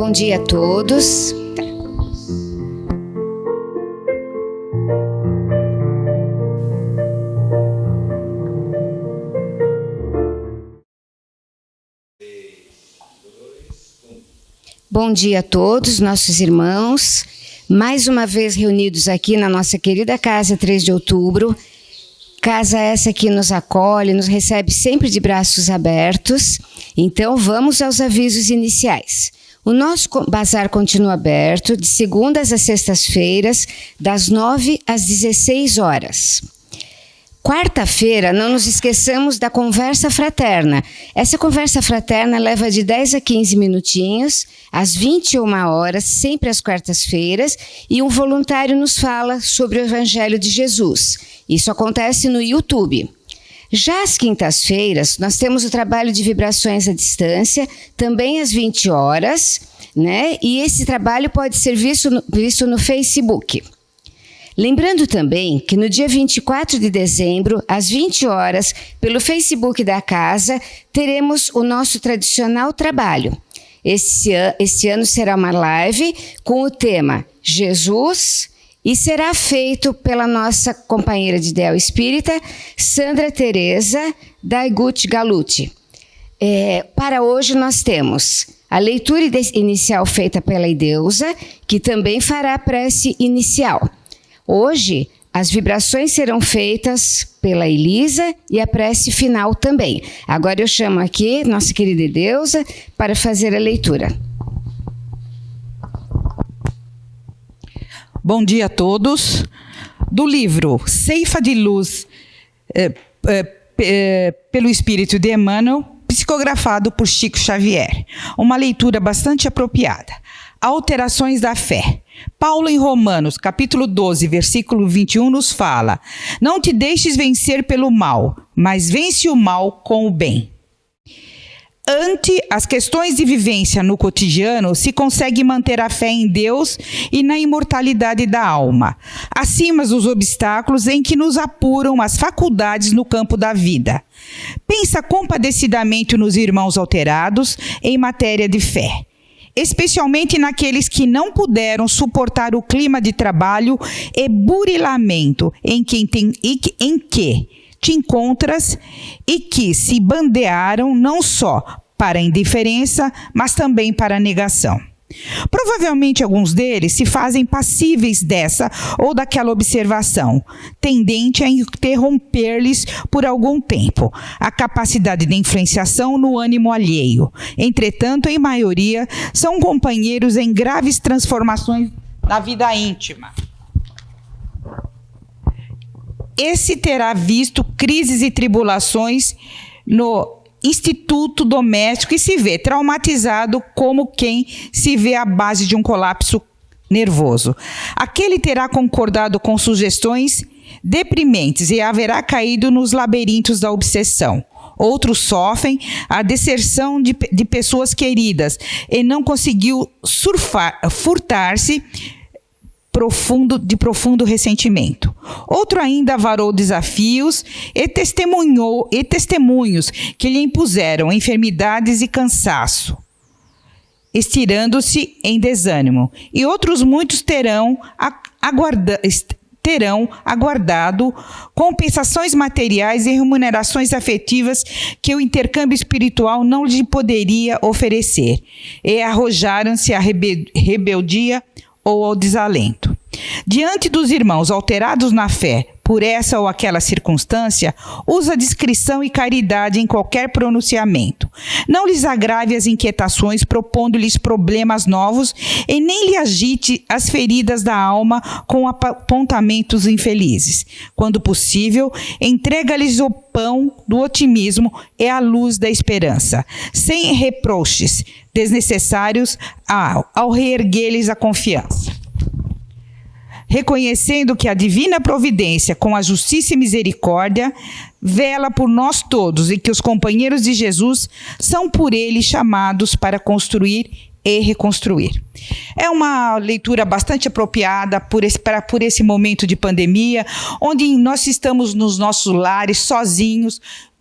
Bom dia a todos. Bom dia a todos, nossos irmãos, mais uma vez reunidos aqui na nossa querida Casa 3 de Outubro, casa essa que nos acolhe, nos recebe sempre de braços abertos. Então vamos aos avisos iniciais. O nosso bazar continua aberto de segundas a sextas-feiras, das 9 às 16 horas. Quarta-feira, não nos esqueçamos da conversa fraterna. Essa conversa fraterna leva de 10 a 15 minutinhos, às 21 horas, sempre às quartas-feiras, e um voluntário nos fala sobre o Evangelho de Jesus. Isso acontece no YouTube. Já às quintas-feiras, nós temos o trabalho de vibrações à distância, também às 20 horas, né? E esse trabalho pode ser visto no Facebook. Lembrando também que no dia 24 de dezembro, às 20 horas, pelo Facebook da casa, teremos o nosso tradicional trabalho. Este ano será uma live com o tema Jesus e será feito pela nossa companheira de ideal espírita, Sandra Teresa Daigut Galuti. Para hoje nós temos a leitura inicial feita pela Ideusa, que também fará a prece inicial. Hoje, as vibrações serão feitas pela Elisa e a prece final também. Agora eu chamo aqui nossa querida Ideusa para fazer a leitura. Bom dia a todos. Do livro Ceifa de Luz, pelo Espírito de Emmanuel, psicografado por Chico Xavier. Uma leitura bastante apropriada. Alterações da fé. Paulo em Romanos, capítulo 12, versículo 21, nos fala: não te deixes vencer pelo mal, mas vence o mal com o bem. Ante as questões de vivência no cotidiano, se consegue manter a fé em Deus e na imortalidade da alma, acima dos obstáculos em que nos apuram as faculdades no campo da vida. Pensa compadecidamente nos irmãos alterados em matéria de fé, especialmente naqueles que não puderam suportar o clima de trabalho e burilamento em que te encontras e que se bandearam não só para a indiferença, mas também para a negação. Provavelmente alguns deles se fazem passíveis dessa ou daquela observação, tendente a interromper-lhes por algum tempo a capacidade de influenciação no ânimo alheio. Entretanto, em maioria, são companheiros em graves transformações na vida íntima. Esse terá visto crises e tribulações no instituto doméstico e se vê traumatizado como quem se vê à base de um colapso nervoso. Aquele terá concordado com sugestões deprimentes e haverá caído nos labirintos da obsessão. Outros sofrem a deserção de pessoas queridas e não conseguiu furtar-se de profundo ressentimento. Outro ainda avarou desafios e testemunhos que lhe impuseram enfermidades e cansaço, estirando-se em desânimo. E outros muitos terão aguardado compensações materiais e remunerações afetivas que o intercâmbio espiritual não lhe poderia oferecer, e arrojaram-se à rebeldia ou ao desalento. Diante dos irmãos alterados na fé por essa ou aquela circunstância, usa discrição e caridade em qualquer pronunciamento. Não lhes agrave as inquietações, propondo-lhes problemas novos, e nem lhe agite as feridas da alma com apontamentos infelizes. Quando possível, entrega-lhes o pão do otimismo e a luz da esperança, sem reproches desnecessários ao reerguer-lhes a confiança. Reconhecendo que a divina providência, com a justiça e misericórdia, vela por nós todos e que os companheiros de Jesus são por ele chamados para construir e reconstruir. É uma leitura bastante apropriada por esse momento de pandemia, onde nós estamos nos nossos lares sozinhos,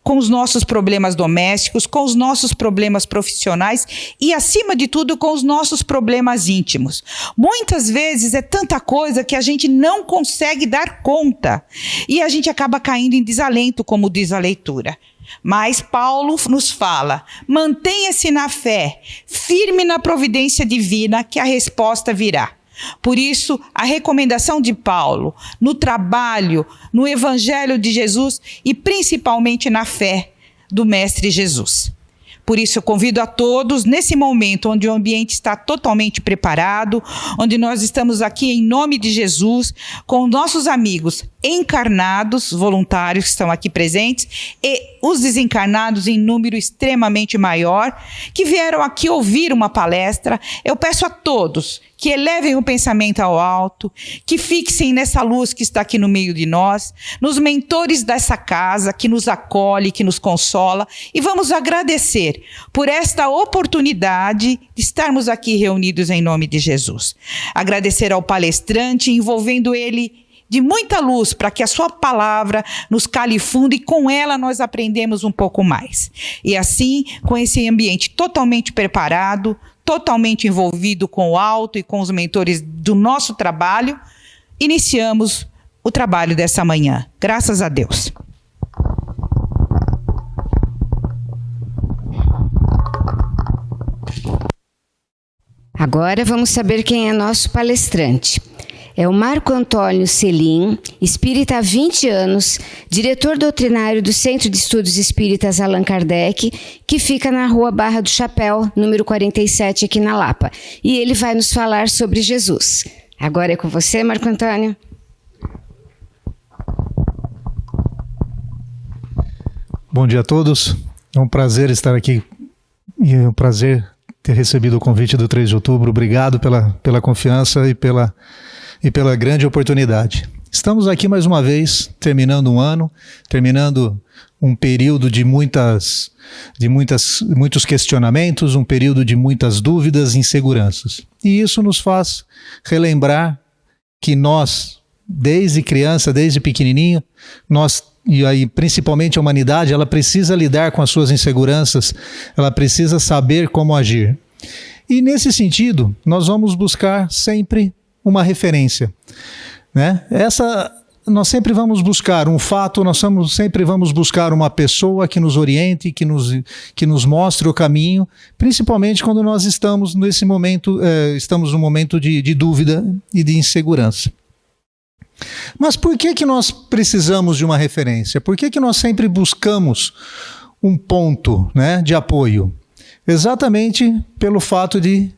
com os nossos problemas domésticos, com os nossos problemas profissionais e, acima de tudo, com os nossos problemas íntimos. Muitas vezes é tanta coisa que a gente não consegue dar conta e a gente acaba caindo em desalento, como diz a leitura. Mas Paulo nos fala: mantenha-se na fé, firme na providência divina, que a resposta virá. Por isso, a recomendação de Paulo no trabalho, no Evangelho de Jesus e principalmente na fé do Mestre Jesus. Por isso, eu convido a todos, nesse momento onde o ambiente está totalmente preparado, onde nós estamos aqui em nome de Jesus, com nossos amigos encarnados, voluntários que estão aqui presentes, e os desencarnados em número extremamente maior, que vieram aqui ouvir uma palestra. Eu peço a todos que elevem o pensamento ao alto, que fixem nessa luz que está aqui no meio de nós, nos mentores dessa casa, que nos acolhe, que nos consola, e vamos agradecer por esta oportunidade de estarmos aqui reunidos em nome de Jesus. Agradecer ao palestrante, envolvendo ele de muita luz, para que a sua palavra nos cale fundo e com ela nós aprendemos um pouco mais. E assim, com esse ambiente totalmente preparado, totalmente envolvido com o alto e com os mentores do nosso trabalho, iniciamos o trabalho dessa manhã. Graças a Deus. Agora vamos saber quem é nosso palestrante. É o Marco Antônio Selim, espírita há 20 anos, diretor doutrinário do Centro de Estudos Espíritas Allan Kardec, que fica na Rua Barra do Chapéu, número 47, aqui na Lapa. E ele vai nos falar sobre Jesus. Agora é com você, Marco Antônio. Bom dia a todos. É um prazer estar aqui e é um prazer ter recebido o convite do 3 de outubro. Obrigado pela confiança e pela grande oportunidade. Estamos aqui mais uma vez, terminando um ano, terminando um período de muitos questionamentos, um período de muitas dúvidas e inseguranças. E isso nos faz relembrar que nós, desde criança, desde pequenininho, e aí principalmente a humanidade, ela precisa lidar com as suas inseguranças, ela precisa saber como agir. E nesse sentido, nós vamos buscar sempre uma referência, né? Nós sempre vamos buscar um fato, sempre vamos buscar uma pessoa que nos oriente, que nos mostre o caminho, principalmente quando nós estamos nesse momento, estamos num momento de dúvida e de insegurança. Mas por que nós precisamos de uma referência? Por que nós sempre buscamos um ponto, né, de apoio? Exatamente pelo fato de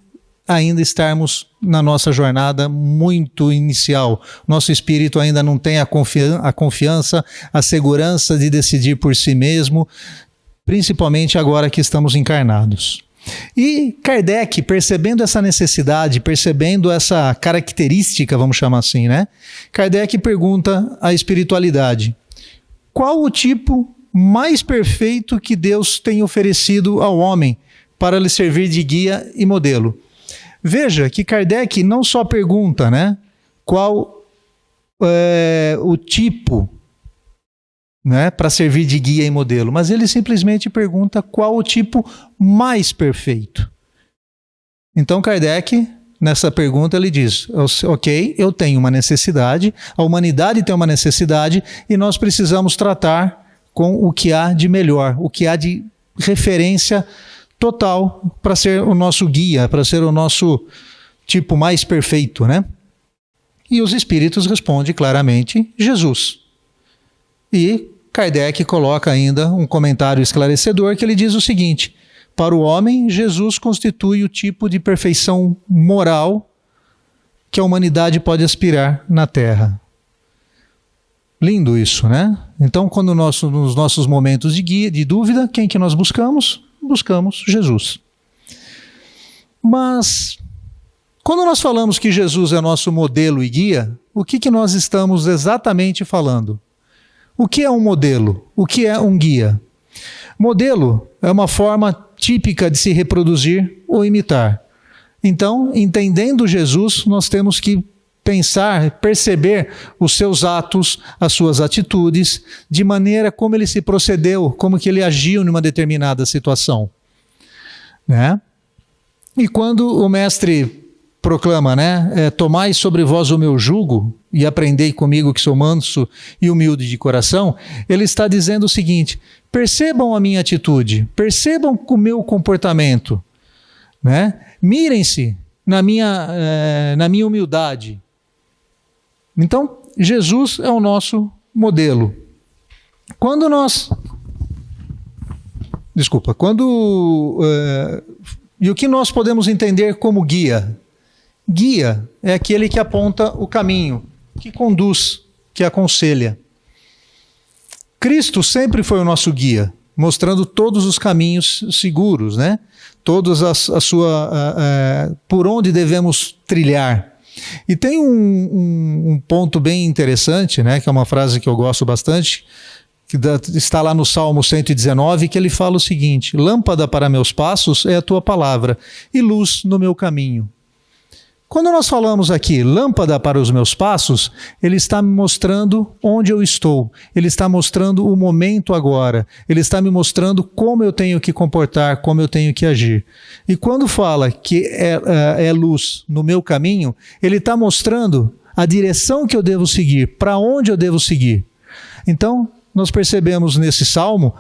ainda estarmos na nossa jornada muito inicial. Nosso espírito ainda não tem a confiança, a segurança de decidir por si mesmo, principalmente agora que estamos encarnados. E Kardec, percebendo essa necessidade, percebendo essa característica, vamos chamar assim, né? Kardec pergunta à espiritualidade: qual o tipo mais perfeito que Deus tem oferecido ao homem para lhe servir de guia e modelo? Veja que Kardec não só pergunta, né, qual é o tipo, né, para servir de guia e modelo, mas ele simplesmente pergunta qual o tipo mais perfeito. Então Kardec, nessa pergunta, ele diz: ok, eu tenho uma necessidade, a humanidade tem uma necessidade e nós precisamos tratar com o que há de melhor, o que há de referência total para ser o nosso guia, para ser o nosso tipo mais perfeito, né? E os espíritos respondem claramente: Jesus. E Kardec coloca ainda um comentário esclarecedor que ele diz o seguinte: para o homem, Jesus constitui o tipo de perfeição moral que a humanidade pode aspirar na Terra. Lindo isso, né? Então, quando nos nossos momentos de dúvida, quem que nós buscamos? Buscamos Jesus. Mas, quando nós falamos que Jesus é nosso modelo e guia, o que nós estamos exatamente falando? O que é um modelo? O que é um guia? Modelo é uma forma típica de se reproduzir ou imitar. Então, entendendo Jesus, nós temos que pensar, perceber os seus atos, as suas atitudes, de maneira como ele se procedeu, como que ele agiu numa determinada situação, né? E quando o mestre proclama, né, tomai sobre vós o meu jugo e aprendei comigo que sou manso e humilde de coração, ele está dizendo o seguinte: percebam a minha atitude, percebam o meu comportamento, né? Mirem-se na minha humildade. Então, Jesus é o nosso modelo. E o que nós podemos entender como guia? Guia é aquele que aponta o caminho, que conduz, que aconselha. Cristo sempre foi o nosso guia, mostrando todos os caminhos seguros, né? Todos por onde devemos trilhar. E tem um ponto bem interessante, né? Que é uma frase que eu gosto bastante, que está lá no Salmo 119, que ele fala o seguinte: lâmpada para meus passos é a tua palavra e luz no meu caminho. Quando nós falamos aqui, lâmpada para os meus passos, ele está me mostrando onde eu estou, ele está mostrando o momento agora, ele está me mostrando como eu tenho que comportar, como eu tenho que agir. E quando fala que é luz no meu caminho, ele está mostrando a direção que eu devo seguir, para onde eu devo seguir. Então, nós percebemos nesse salmo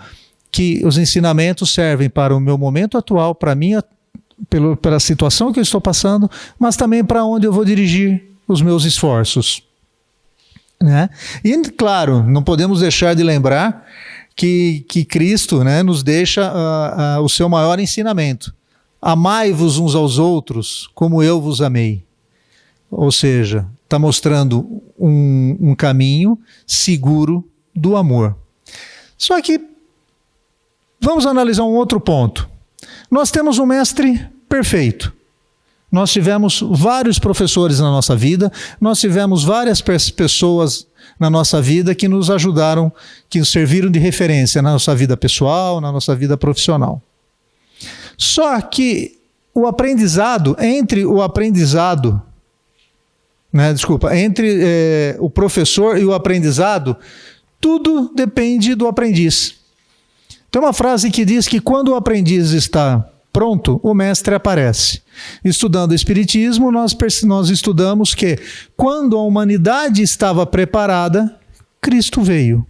que os ensinamentos servem para o meu momento atual, para a minha pela situação que eu estou passando, mas também para onde eu vou dirigir os meus esforços, né? E, claro, não podemos deixar de lembrar que Cristo, né, nos deixa o seu maior ensinamento: amai-vos uns aos outros como eu vos amei. Ou seja, está mostrando um caminho seguro do amor. Só que vamos analisar um outro ponto. Nós temos um mestre perfeito. Nós tivemos vários professores na nossa vida, nós tivemos várias pessoas na nossa vida que nos ajudaram, que nos serviram de referência na nossa vida pessoal, na nossa vida profissional. Só que entre o professor e o aprendizado, tudo depende do aprendiz. Tem uma frase que diz que quando o aprendiz está pronto, o mestre aparece. Estudando o Espiritismo, nós estudamos que quando a humanidade estava preparada, Cristo veio.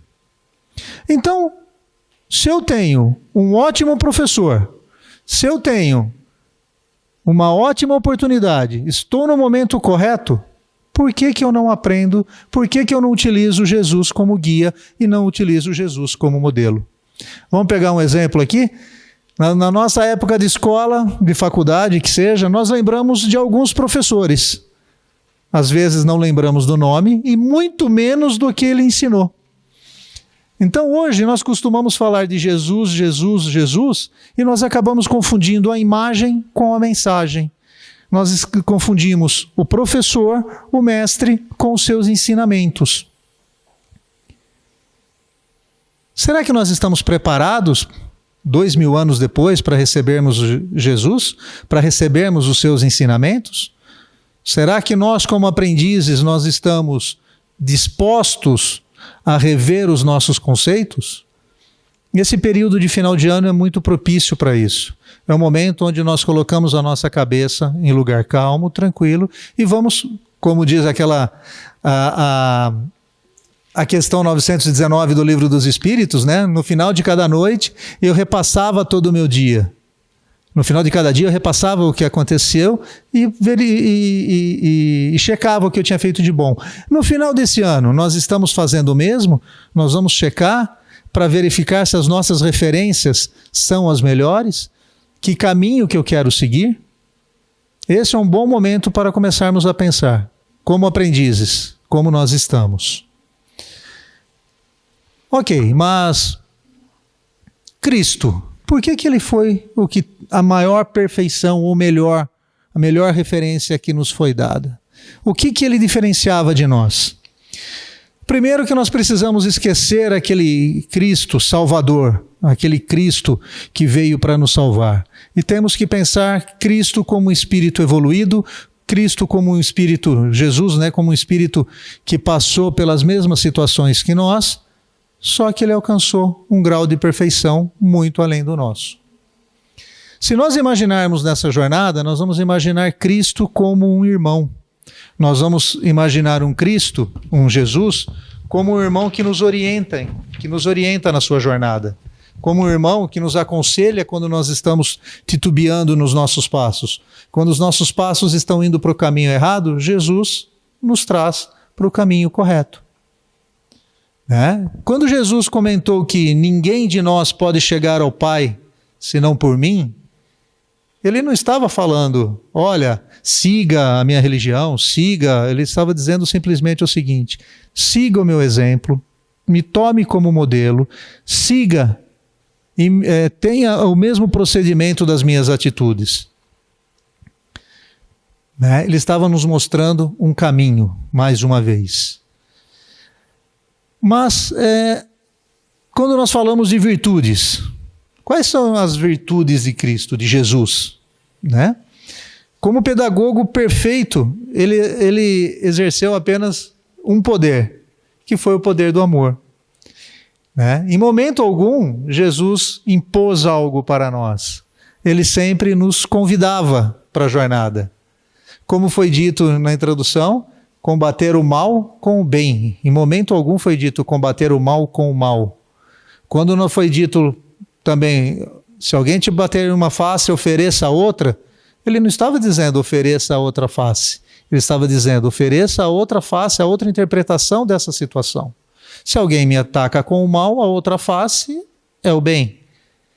Então, se eu tenho um ótimo professor, se eu tenho uma ótima oportunidade, estou no momento correto, por que eu não aprendo? Por que eu não utilizo Jesus como guia e não utilizo Jesus como modelo? Vamos pegar um exemplo aqui. Na nossa época de escola, de faculdade, que seja, nós lembramos de alguns professores. Às vezes não lembramos do nome e muito menos do que ele ensinou. Então hoje nós costumamos falar de Jesus, Jesus, Jesus, e nós acabamos confundindo a imagem com a mensagem. Nós confundimos o professor, o mestre, com os seus ensinamentos. Será que nós estamos preparados, 2000 anos depois, para recebermos Jesus? Para recebermos os seus ensinamentos? Será que nós, como aprendizes, nós estamos dispostos a rever os nossos conceitos? Esse período de final de ano é muito propício para isso. É um momento onde nós colocamos a nossa cabeça em lugar calmo, tranquilo, e vamos, como diz a questão 919 do Livro dos Espíritos, né? No final de cada noite, eu repassava todo o meu dia. No final de cada dia, eu repassava o que aconteceu e checava o que eu tinha feito de bom. No final desse ano, nós estamos fazendo o mesmo? Nós vamos checar para verificar se as nossas referências são as melhores? Que caminho que eu quero seguir? Esse é um bom momento para começarmos a pensar, como aprendizes, como nós estamos. Ok, mas Cristo, por que ele foi a maior perfeição, ou melhor, a melhor referência que nos foi dada? O que ele diferenciava de nós? Primeiro que nós precisamos esquecer aquele Cristo Salvador, aquele Cristo que veio para nos salvar. E temos que pensar Cristo como um espírito evoluído, Cristo como um espírito, Jesus, né, como um espírito que passou pelas mesmas situações que nós, só que ele alcançou um grau de perfeição muito além do nosso. Se nós imaginarmos nessa jornada, nós vamos imaginar Cristo como um irmão. Nós vamos imaginar um Cristo, um Jesus, como um irmão que nos orienta na sua jornada. Como um irmão que nos aconselha quando nós estamos titubeando nos nossos passos. Quando os nossos passos estão indo para o caminho errado, Jesus nos traz para o caminho correto. Né? Quando Jesus comentou que ninguém de nós pode chegar ao Pai senão por mim, ele não estava falando, olha, siga a minha religião, ele estava dizendo simplesmente o seguinte: siga o meu exemplo, me tome como modelo, siga e tenha o mesmo procedimento das minhas atitudes. Né? Ele estava nos mostrando um caminho, mais uma vez. Mas, quando nós falamos de virtudes, quais são as virtudes de Cristo, de Jesus? Né? Como pedagogo perfeito, ele exerceu apenas um poder, que foi o poder do amor. Né? Em momento algum, Jesus impôs algo para nós. Ele sempre nos convidava para a jornada. Como foi dito na introdução, combater o mal com o bem. Em momento algum foi dito combater o mal com o mal. Quando não foi dito também, se alguém te bater uma face, ofereça a outra, ele não estava dizendo ofereça a outra face. Ele estava dizendo ofereça a outra face, a outra interpretação dessa situação. Se alguém me ataca com o mal, a outra face é o bem.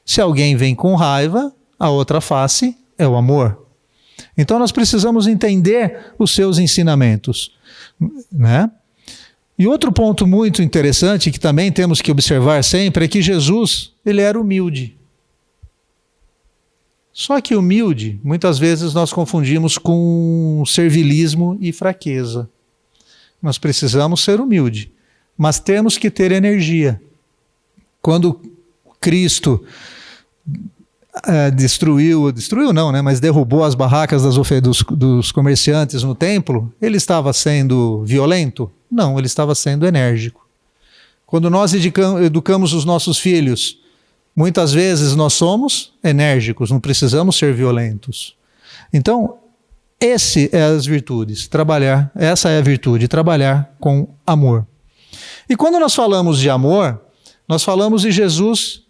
Se alguém vem com raiva, a outra face é o amor. Então nós precisamos entender os seus ensinamentos. Né? E outro ponto muito interessante que também temos que observar sempre é que Jesus, ele era humilde. Só que humilde, muitas vezes nós confundimos com servilismo e fraqueza. Nós precisamos ser humilde, mas temos que ter energia. Quando Cristo mas derrubou as barracas dos comerciantes no templo, ele estava sendo violento? Não, ele estava sendo enérgico. Quando nós educamos os nossos filhos, muitas vezes nós somos enérgicos, não precisamos ser violentos. Então, essa é a virtude, trabalhar com amor. E quando nós falamos de amor, nós falamos de Jesus.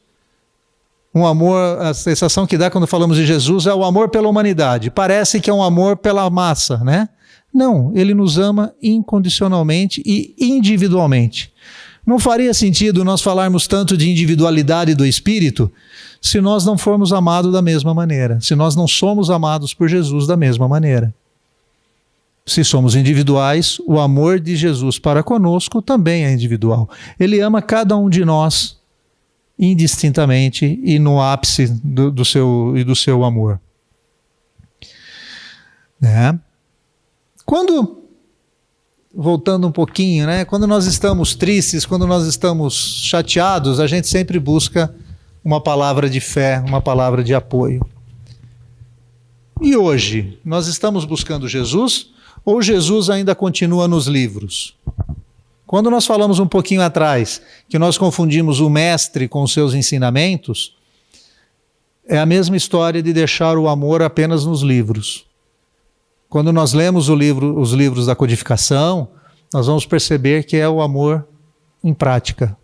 Um amor, a sensação que dá quando falamos de Jesus é o amor pela humanidade. Parece que é um amor pela massa, né? Não, ele nos ama incondicionalmente e individualmente. Não faria sentido nós falarmos tanto de individualidade do Espírito se nós não formos amados da mesma maneira, se nós não somos amados por Jesus da mesma maneira. Se somos individuais, o amor de Jesus para conosco também é individual. Ele ama cada um de nós indistintamente e no ápice do seu amor. Né? Voltando um pouquinho, né? Quando nós estamos tristes, quando nós estamos chateados, a gente sempre busca uma palavra de fé, uma palavra de apoio. E hoje, nós estamos buscando Jesus ou Jesus ainda continua nos livros? Quando nós falamos um pouquinho atrás que nós confundimos o mestre com os seus ensinamentos, é a mesma história de deixar o amor apenas nos livros. Quando nós lemos os livros da codificação, nós vamos perceber que é o amor em prática.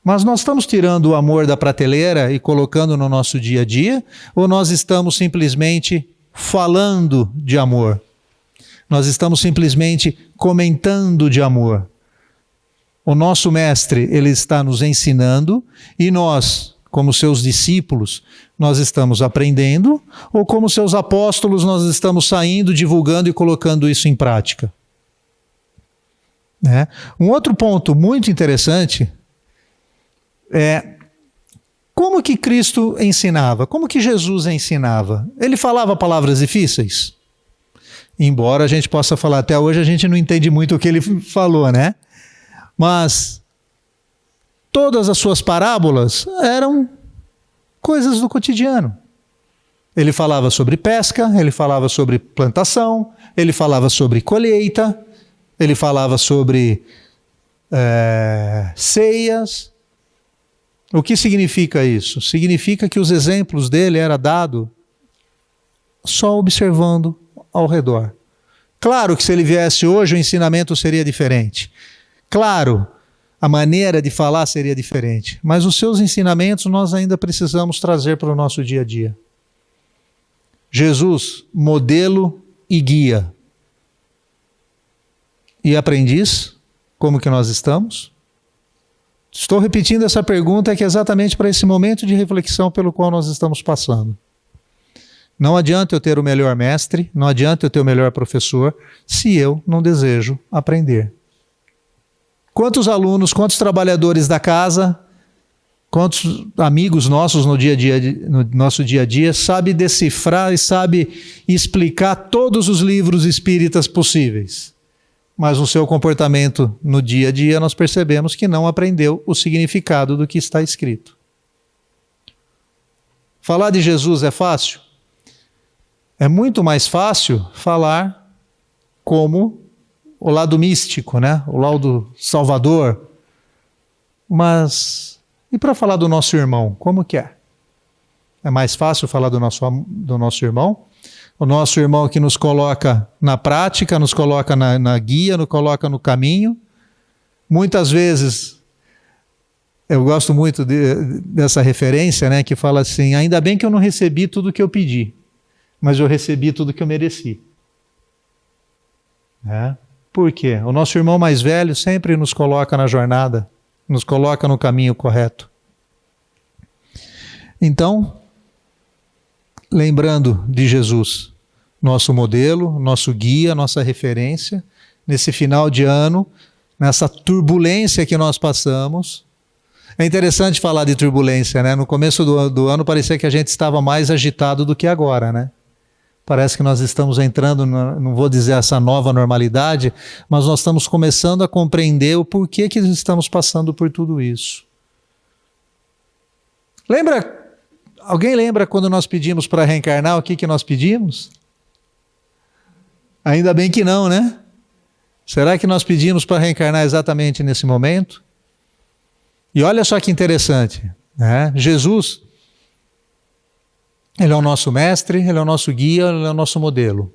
Mas nós estamos tirando o amor da prateleira e colocando no nosso dia a dia, ou nós estamos simplesmente falando de amor? Nós estamos simplesmente comentando de amor. O nosso mestre, ele está nos ensinando e nós, como seus discípulos, nós estamos aprendendo, ou como seus apóstolos, nós estamos saindo, divulgando e colocando isso em prática. Né? Um outro ponto muito interessante é como que Cristo ensinava, como que Jesus ensinava. Ele falava palavras difíceis? Embora a gente possa falar, até hoje a gente não entende muito o que ele falou, né? Mas todas as suas parábolas eram coisas do cotidiano. Ele falava sobre pesca, ele falava sobre plantação, ele falava sobre colheita, ele falava sobre ceias. O que significa isso? Significa que os exemplos dele eram dados só observando ao redor. Claro que se ele viesse hoje o ensinamento seria diferente. Claro, a maneira de falar seria diferente. Mas os seus ensinamentos nós ainda precisamos trazer para o nosso dia a dia. Jesus, modelo e guia. E aprendiz, como que nós estamos? Estou repetindo essa pergunta que é exatamente para esse momento de reflexão pelo qual nós estamos passando. Não adianta eu ter o melhor mestre, não adianta eu ter o melhor professor, se eu não desejo aprender. Quantos alunos, quantos trabalhadores da casa, quantos amigos nossos no nosso dia a dia sabe decifrar e sabe explicar todos os livros espíritas possíveis? Mas no seu comportamento no dia a dia nós percebemos que não aprendeu o significado do que está escrito. Falar de Jesus é fácil? É muito mais fácil falar como o lado místico, né? O lado salvador. Mas, e para falar do nosso irmão, como que é? É mais fácil falar do nosso irmão? O nosso irmão que nos coloca na prática, nos coloca na guia, nos coloca no caminho. Muitas vezes, eu gosto muito dessa referência, né? Que fala assim, ainda bem que eu não recebi tudo o que eu pedi, mas eu recebi tudo que eu mereci. Por quê? O nosso irmão mais velho sempre nos coloca na jornada, nos coloca no caminho correto. Então, lembrando de Jesus, nosso modelo, nosso guia, nossa referência, nesse final de ano, nessa turbulência que nós passamos. É interessante falar de turbulência, né? No começo do ano parecia que a gente estava mais agitado do que agora, né? Parece que nós estamos entrando, não vou dizer essa nova normalidade, mas nós estamos começando a compreender o porquê que estamos passando por tudo isso. Alguém lembra quando nós pedimos para reencarnar, o que nós pedimos? Ainda bem que não, né? Será que nós pedimos para reencarnar exatamente nesse momento? E olha só que interessante, né? Jesus, ele é o nosso mestre, ele é o nosso guia, ele é o nosso modelo.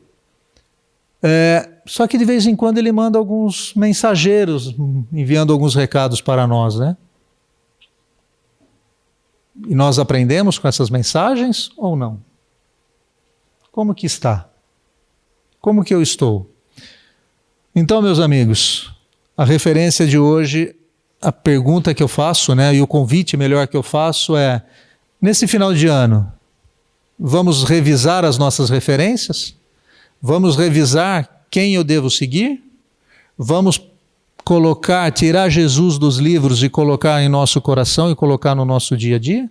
Só que de vez em quando ele manda alguns mensageiros, enviando alguns recados para nós, né? E nós aprendemos com essas mensagens ou não? Como que está? Como que eu estou? Então, meus amigos, a referência de hoje, a pergunta que eu faço, né, e o convite melhor que eu faço é, nesse final de ano, vamos revisar as nossas referências? Vamos revisar quem eu devo seguir? Vamos tirar Jesus dos livros e colocar em nosso coração e colocar no nosso dia a dia?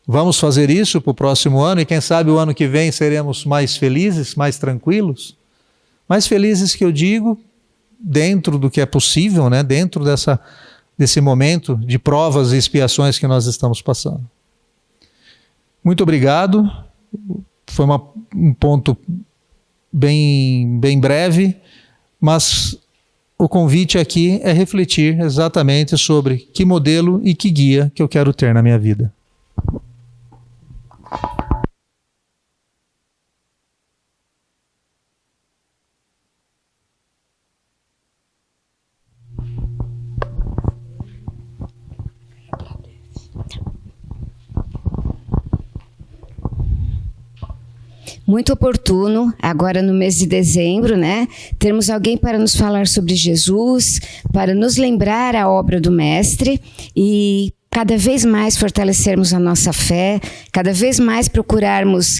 Vamos fazer isso para o próximo ano e quem sabe o ano que vem seremos mais felizes, mais tranquilos? Mais felizes que eu digo, dentro do que é possível, né? Dentro desse momento de provas e expiações que nós estamos passando. Muito obrigado. Foi um ponto bem breve, mas o convite aqui é refletir exatamente sobre que modelo e que guia que eu quero ter na minha vida. Muito oportuno, agora no mês de dezembro, né? Termos alguém para nos falar sobre Jesus, para nos lembrar a obra do Mestre e cada vez mais fortalecermos a nossa fé, cada vez mais procurarmos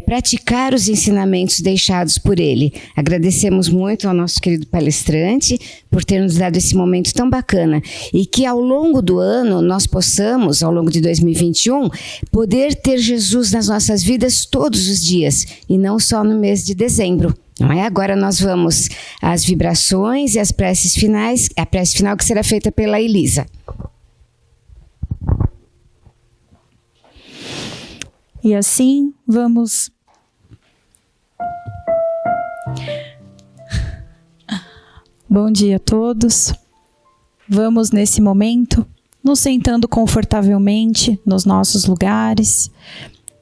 praticar os ensinamentos deixados por ele. Agradecemos muito ao nosso querido palestrante por ter nos dado esse momento tão bacana e que ao longo do ano nós possamos, ao longo de 2021, poder ter Jesus nas nossas vidas todos os dias e não só no mês de dezembro. Não é? Agora nós vamos às vibrações e às preces finais, a prece final que será feita pela Elisa. E assim vamos... Bom dia a todos. Vamos nesse momento nos sentando confortavelmente nos nossos lugares,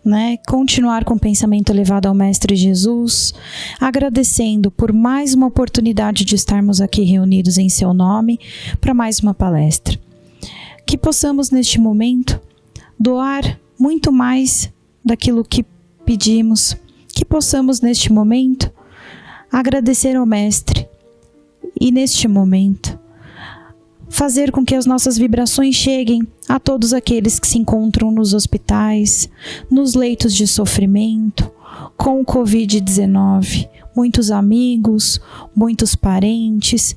né? Continuar com o pensamento elevado ao Mestre Jesus, agradecendo por mais uma oportunidade de estarmos aqui reunidos em seu nome para mais uma palestra. Que possamos neste momento doar muito mais daquilo que pedimos, que possamos neste momento agradecer ao Mestre e neste momento fazer com que as nossas vibrações cheguem a todos aqueles que se encontram nos hospitais, nos leitos de sofrimento, com o Covid-19, muitos amigos, muitos parentes,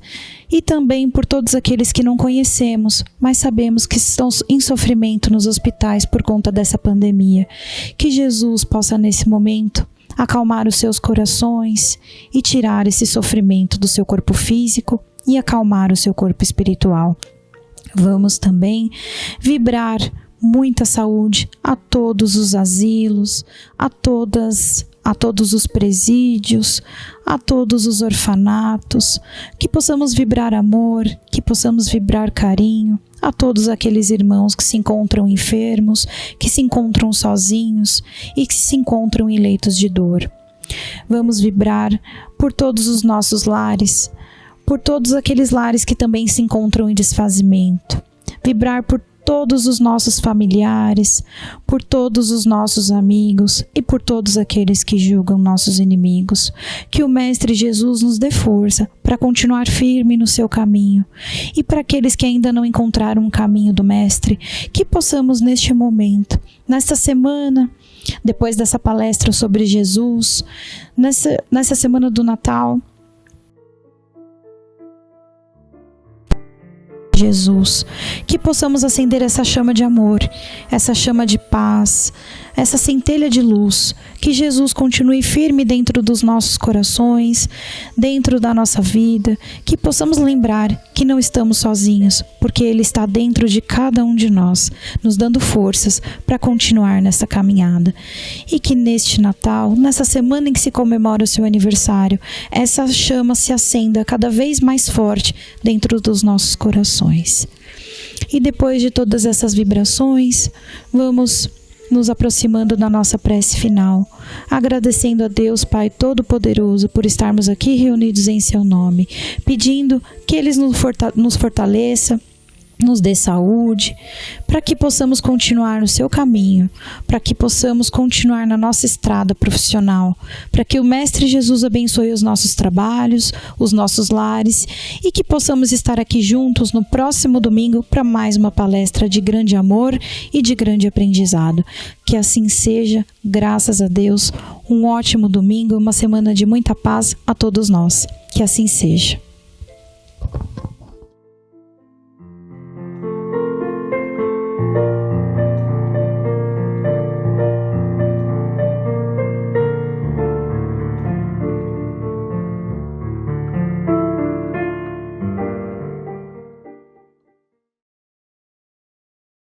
e também por todos aqueles que não conhecemos, mas sabemos que estão em sofrimento nos hospitais por conta dessa pandemia. Que Jesus possa nesse momento acalmar os seus corações e tirar esse sofrimento do seu corpo físico e acalmar o seu corpo espiritual. Vamos também vibrar muita saúde a todos os asilos, a todos os presídios, a todos os orfanatos, que possamos vibrar amor, que possamos vibrar carinho a todos aqueles irmãos que se encontram enfermos, que se encontram sozinhos e que se encontram em leitos de dor. Vamos vibrar por todos os nossos lares, por todos aqueles lares que também se encontram em desfazimento. Vibrar por todos os nossos familiares, por todos os nossos amigos e por todos aqueles que julgam nossos inimigos. Que o Mestre Jesus nos dê força para continuar firme no seu caminho. E para aqueles que ainda não encontraram um caminho do Mestre, que possamos neste momento, nesta semana, depois dessa palestra sobre Jesus, nessa semana do Natal, Jesus, que possamos acender essa chama de amor, essa chama de paz, essa centelha de luz, que Jesus continue firme dentro dos nossos corações, dentro da nossa vida, que possamos lembrar que não estamos sozinhos, porque Ele está dentro de cada um de nós, nos dando forças para continuar nessa caminhada. E que neste Natal, nessa semana em que se comemora o seu aniversário, essa chama se acenda cada vez mais forte dentro dos nossos corações. E depois de todas essas vibrações, vamos nos aproximando da nossa prece final, agradecendo a Deus Pai Todo-Poderoso por estarmos aqui reunidos em seu nome, pedindo que Ele nos fortaleça, nos dê saúde, para que possamos continuar no seu caminho, para que possamos continuar na nossa estrada profissional, para que o Mestre Jesus abençoe os nossos trabalhos, os nossos lares, e que possamos estar aqui juntos no próximo domingo para mais uma palestra de grande amor e de grande aprendizado. Que assim seja, graças a Deus, um ótimo domingo, uma semana de muita paz a todos nós. Que assim seja.